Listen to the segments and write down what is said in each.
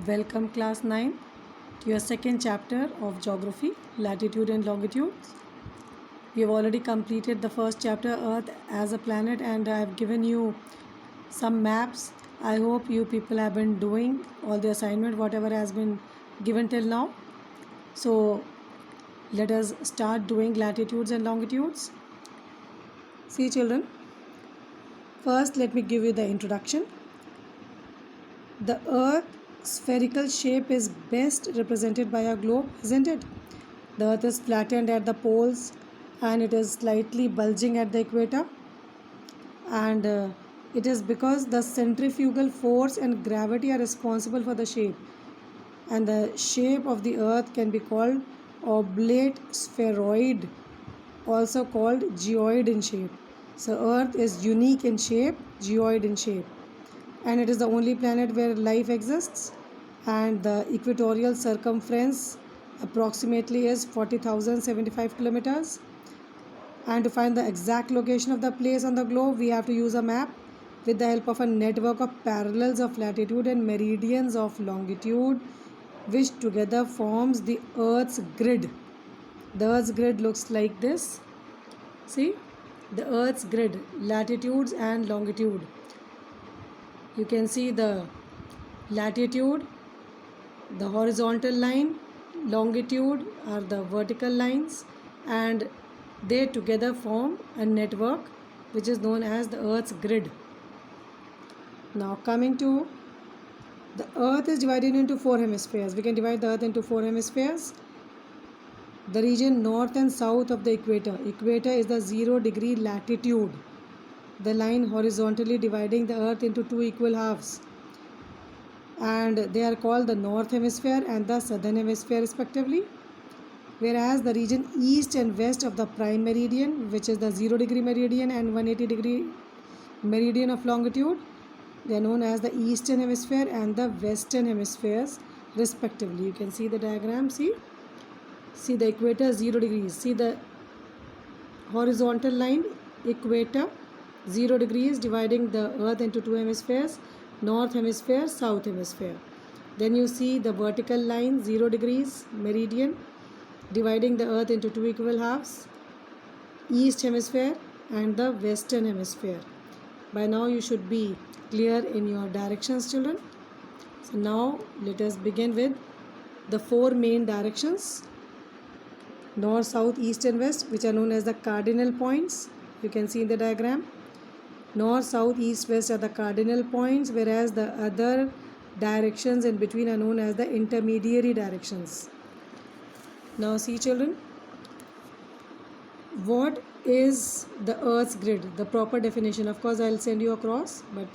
Welcome class 9 to your second chapter of geography, latitude and longitude. We have already completed the first chapter, Earth as a planet, and I have given you some maps. I hope you people have been doing all the assignment whatever has been given till now. So let us start doing latitudes and longitudes. See children, first let me give you the introduction. The Earth's spherical shape is best represented by a globe, isn't it? The Earth is flattened at the poles and it is slightly bulging at the equator. And it is because the centrifugal force and gravity are responsible for the shape. And the shape of the Earth can be called oblate spheroid, also called geoid in shape. So Earth is unique in shape, geoid in shape. And it is the only planet where life exists, and the equatorial circumference approximately is 40,075 kilometers. And to find the exact location of the place on the globe, we have to use a map with the help of a network of parallels of latitude and meridians of longitude, which together forms the Earth's grid. The Earth's grid looks like this. See, the Earth's grid, latitudes and longitude. You can see the latitude, the horizontal line, longitude are the vertical lines, and they together form a network which is known as the Earth's grid. Now coming to the Earth is divided into four hemispheres. We can divide the Earth into four hemispheres. The region north and south of the equator. Equator is the 0-degree latitude, the line horizontally dividing the Earth into two equal halves, and they are called the north hemisphere and the southern hemisphere respectively. Whereas the region east and west of the prime meridian, which is the 0-degree meridian and 180-degree meridian of longitude, they are known as the eastern hemisphere and the western hemispheres respectively. You can see the diagram. See the equator 0 degrees. See the horizontal line, equator 0 degrees dividing the Earth into two hemispheres, north hemisphere, south hemisphere. Then you see the vertical line 0 degrees meridian dividing the Earth into two equal halves, east hemisphere and the western hemisphere. By now you should be clear in your directions, children. So now let us begin with the four main directions: north, south, east and west, which are known as the cardinal points. You can see in the diagram. North, south, east, west are the cardinal points, whereas the other directions in between are known as the intermediary directions. Now see children, what is the Earth's grid? The proper definition, of course I'll send you across, but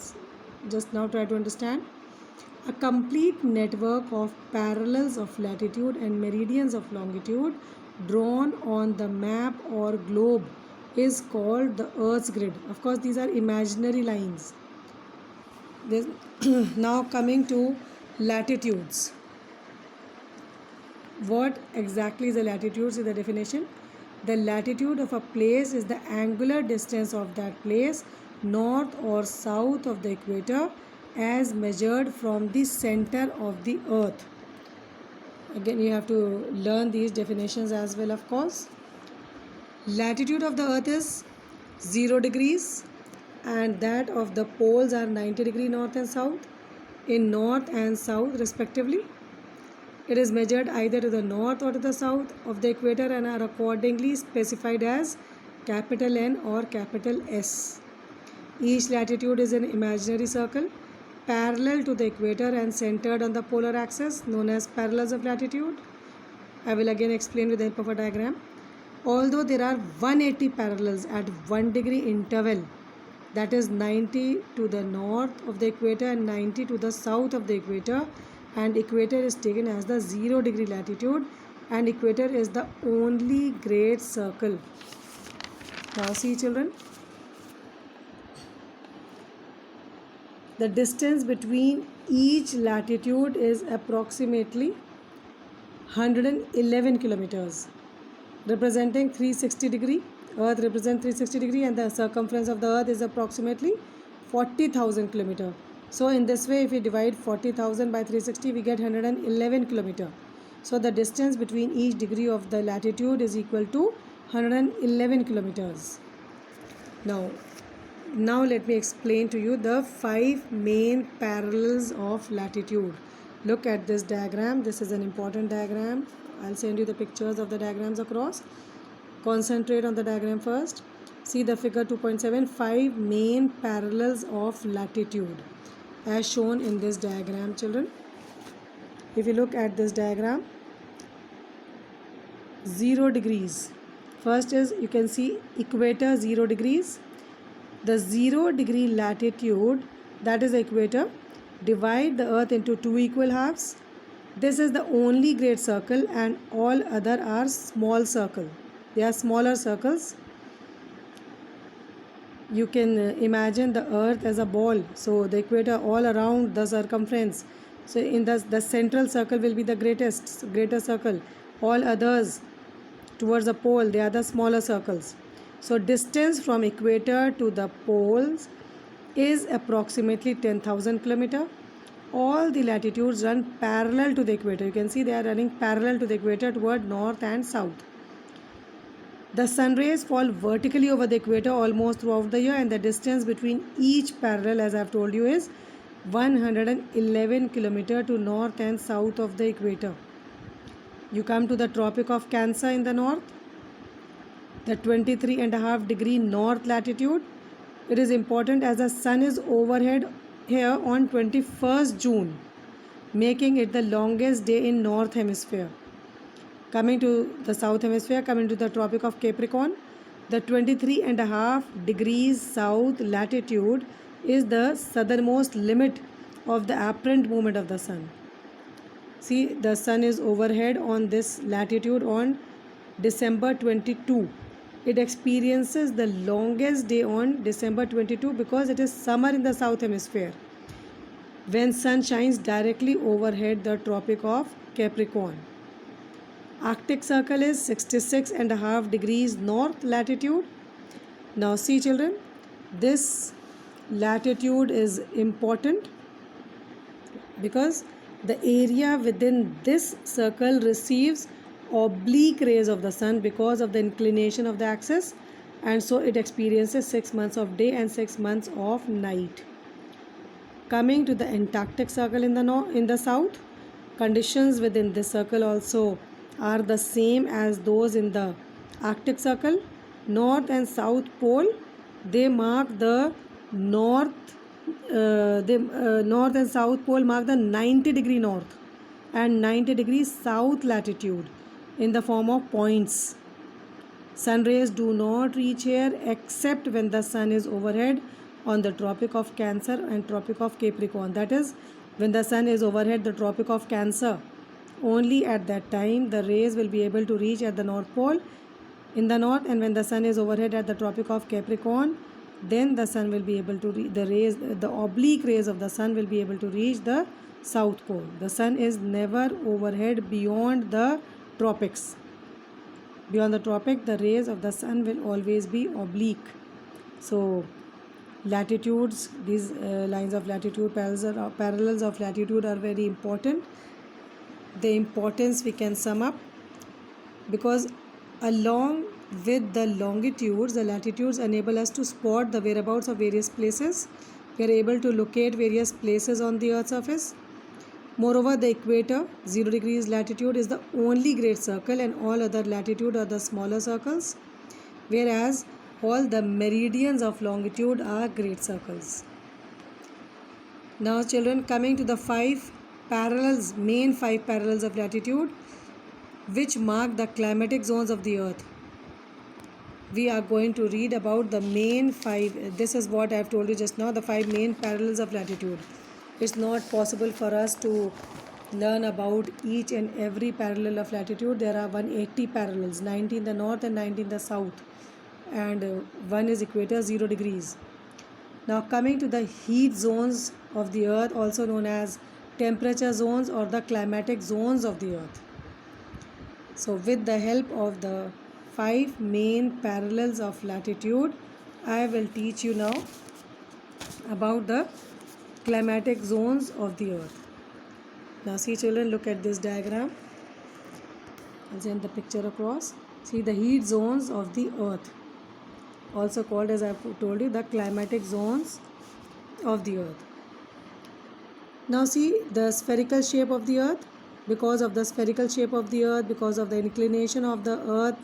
just now try to understand. A complete network of parallels of latitude and meridians of longitude drawn on the map or globe is called the Earth's grid. Of course these are imaginary lines. Now coming to latitudes. What exactly is the latitudes in the definition? The latitude of a place is the angular distance of that place north or south of the equator as measured from the center of the Earth. Again you have to learn these definitions as well, of course. Latitude of the Earth is 0 degrees and that of the poles are 90 degree north and south in north and south respectively. It is measured either to the north or to the south of the equator and are accordingly specified as capital N or capital S. Each latitude is an imaginary circle parallel to the equator and centered on the polar axis, known as parallels of latitude. I will again explain with the help of a diagram. Although there are 180 parallels at 1 degree interval, that is 90 to the north of the equator and 90 to the south of the equator, and equator is taken as the 0 degree latitude, and equator is the only great circle. Now see children, the distance between each latitude is approximately 111 kilometers, representing 360 degree. Earth represents 360 degree and the circumference of the Earth is approximately 40,000 kilometers. So in this way, if we divide 40,000 by 360, we get 111 kilometer. So the distance between each degree of the latitude is equal to 111 kilometers. Now let me explain to you the 5 main parallels of latitude. Look at this diagram. This is an important diagram. I'll send you the pictures of the diagrams across. Concentrate on the diagram first. See the figure 2.7, 5 main parallels of latitude as shown in this diagram, children. If you look at this diagram, 0 degrees. First is, you can see equator 0 degrees. The 0 degree latitude, that is the equator. Divide the earth into 2 equal halves. This is the only great circle and all other are small circle. They are smaller circles. You can imagine the earth as a ball. So the equator all around the circumference. So in the central circle will be the greater circle. All others towards the pole, they are the smaller circles. So distance from equator to the poles is approximately 10,000 kilometer. All the latitudes run parallel to the equator. You can see they are running parallel to the equator toward north and south. The sun rays fall vertically over the equator almost throughout the year, and the distance between each parallel, as I have told you, is 111 kilometer to north and south of the equator. You come to the Tropic of Cancer in the north, the 23.5 degree north latitude. It is important as the sun is overhead here on 21st June, making it the longest day in north hemisphere. Coming to the south hemisphere, coming to the Tropic of Capricorn, the 23.5 degrees south latitude is the southernmost limit of the apparent movement of the sun. See, the sun is overhead on this latitude on December 22. It experiences the longest day on December 22 because it is summer in the south hemisphere, when sun shines directly overhead the Tropic of Capricorn. Arctic Circle is 66.5 degrees north latitude. Now see, children, this latitude is important because the area within this circle receives oblique rays of the sun because of the inclination of the axis, and so it experiences 6 months of day and 6 months of night. Coming to the Antarctic Circle in the south, conditions within this circle also are the same as those in the Arctic Circle. North and South Pole, they mark the north and South Pole mark the 90 degree north and 90 degree south latitude in the form of points. Sun rays do not reach here except when the sun is overhead on the Tropic of Cancer and Tropic of Capricorn. That is, when the sun is overhead the Tropic of Cancer, only at that time the rays will be able to reach at the North Pole in the north, and when the sun is overhead at the Tropic of Capricorn, then the sun will be able to reach the oblique rays of the sun will be able to reach the South Pole. The sun is never overhead beyond the tropics. Beyond the tropic, the rays of the sun will always be oblique. So latitudes, these lines of latitude, parallels of latitude are very important. The importance we can sum up because along with the longitudes, the latitudes enable us to spot the whereabouts of various places. We are able to locate various places on the Earth's surface. Moreover, the equator, 0 degrees latitude, is the only great circle and all other latitude are the smaller circles, whereas all the meridians of longitude are great circles. Now children, coming to the main 5 parallels of latitude, which mark the climatic zones of the Earth. We are going to read about the main 5. This is what I have told you just now, the 5 main parallels of latitude. It's not possible for us to learn about each and every parallel of latitude. There are 180 parallels, 90 in the north and 90 in the south, and one is equator, 0 degrees. Now coming to the heat zones of the Earth, also known as temperature zones or the climatic zones of the Earth. So with the help of the 5 main parallels of latitude, I will teach you now about the climatic zones of the earth. Now see children, look at this diagram. I'll send the picture across. See the heat zones of the earth, also called, as I've told you, the climatic zones of the earth. Now see the spherical shape of the earth. Because of the spherical shape of the earth, because of the inclination of the earth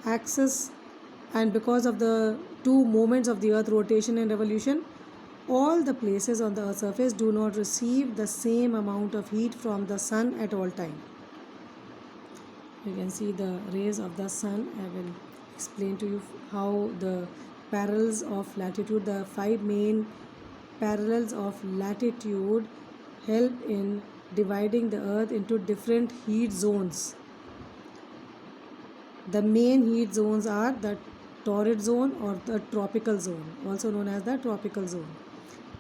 axis, and because of the two moments of the earth, rotation and revolution, all the places on the earth's surface do not receive the same amount of heat from the sun at all time. You can see the rays of the sun. I will explain to you how the parallels of latitude, the 5 main parallels of latitude, help in dividing the earth into different heat zones. The main heat zones are the torrid zone or the tropical zone, also known as the tropical zone.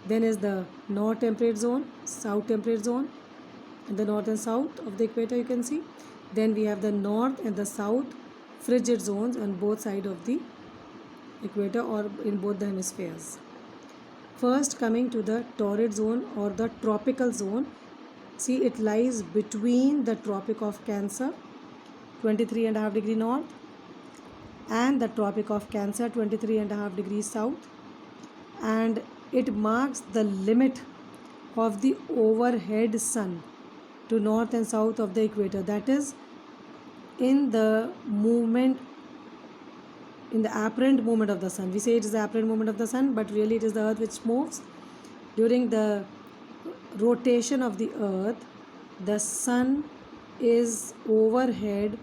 Then is the north temperate zone, south temperate zone, and the north and south of the equator you can see. Then we have the north and the south frigid zones on both sides of the equator or in both the hemispheres. First, coming to the torrid zone or the tropical zone, see it lies between the Tropic of Cancer, 23.5 degrees north, and the Tropic of Cancer, 23.5 degrees south, and it marks the limit of the overhead sun to north and south of the equator. That is, in the movement, in the apparent movement of the sun. We say it is the apparent movement of the sun, but really it is the earth which moves. During the rotation of the earth, the sun is overhead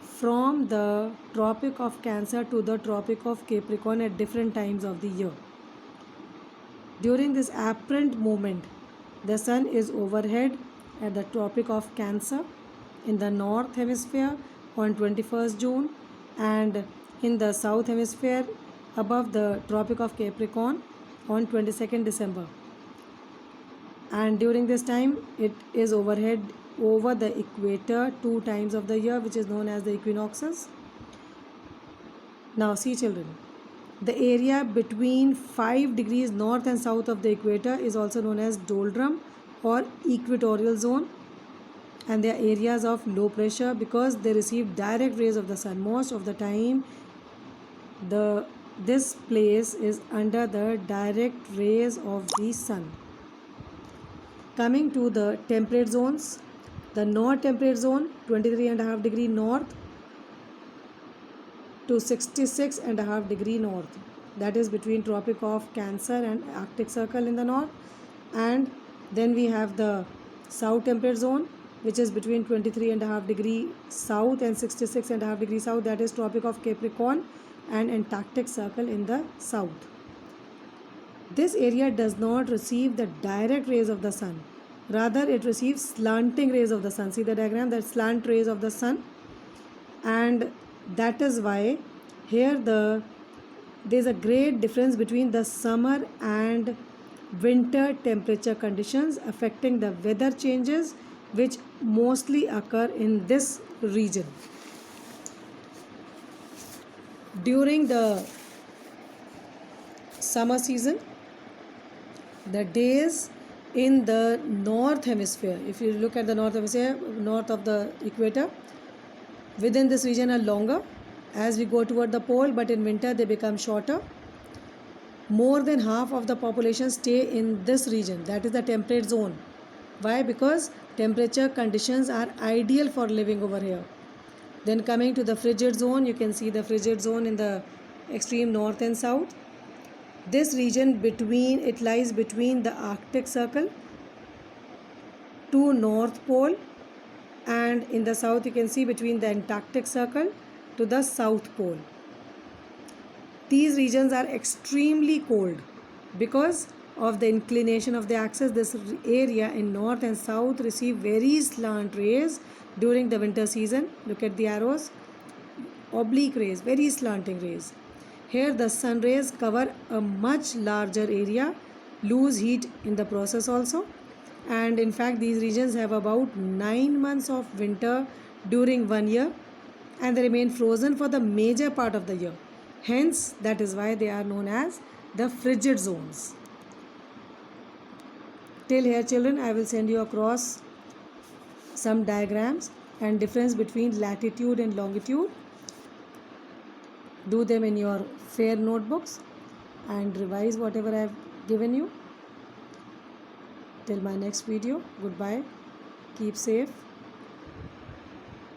from the Tropic of Cancer to the Tropic of Capricorn at different times of the year. During this apparent movement, the sun is overhead at the Tropic of Cancer in the north hemisphere on 21st June, and in the south hemisphere above the Tropic of Capricorn on 22nd December. And during this time, it is overhead over the equator 2 times of the year, which is known as the equinoxes. Now see children, the area between 5 degrees north and south of the equator is also known as doldrum or equatorial zone, and they are areas of low pressure because they receive direct rays of the sun. Most of the time this place is under the direct rays of the sun. Coming to the temperate zones, the north temperate zone, 23.5 degree north to 66.5 degree north, that is between Tropic of Cancer and Arctic Circle in the north. And then we have the south temperate zone, which is between 23.5 degree south and 66.5 degree south, that is Tropic of Capricorn and Antarctic Circle in the south. This area does not receive the direct rays of the sun, rather it receives slanting rays of the sun. See the diagram, that slant rays of the sun, and that is why here there is a great difference between the summer and winter temperature conditions affecting the weather changes which mostly occur in this region. During the summer season, the days in the north hemisphere, if you look at the north hemisphere, north of the equator, within this region are longer as we go toward the pole, but in winter they become shorter. More than half of the population stay in this region, that is the temperate zone. Why? Because temperature conditions are ideal for living over here. Then coming to the frigid zone, you can see the frigid zone in the extreme north and south. This region it lies between the Arctic Circle to North Pole, and in the south you can see between the Antarctic Circle to the South Pole. These regions are extremely cold because of the inclination of the axis. This area in north and south receive very slant rays during the winter season. Look at the arrows, oblique rays, very slanting rays. Here the sun rays cover a much larger area, lose heat in the process also, and in fact these regions have about 9 months of winter during 1 year, and they remain frozen for the major part of the year. Hence, that is why they are known as the frigid zones. Till here children, I will send you across some diagrams and difference between latitude and longitude. Do them in your fair notebooks and revise whatever I have given you. Till my next video, goodbye, keep safe.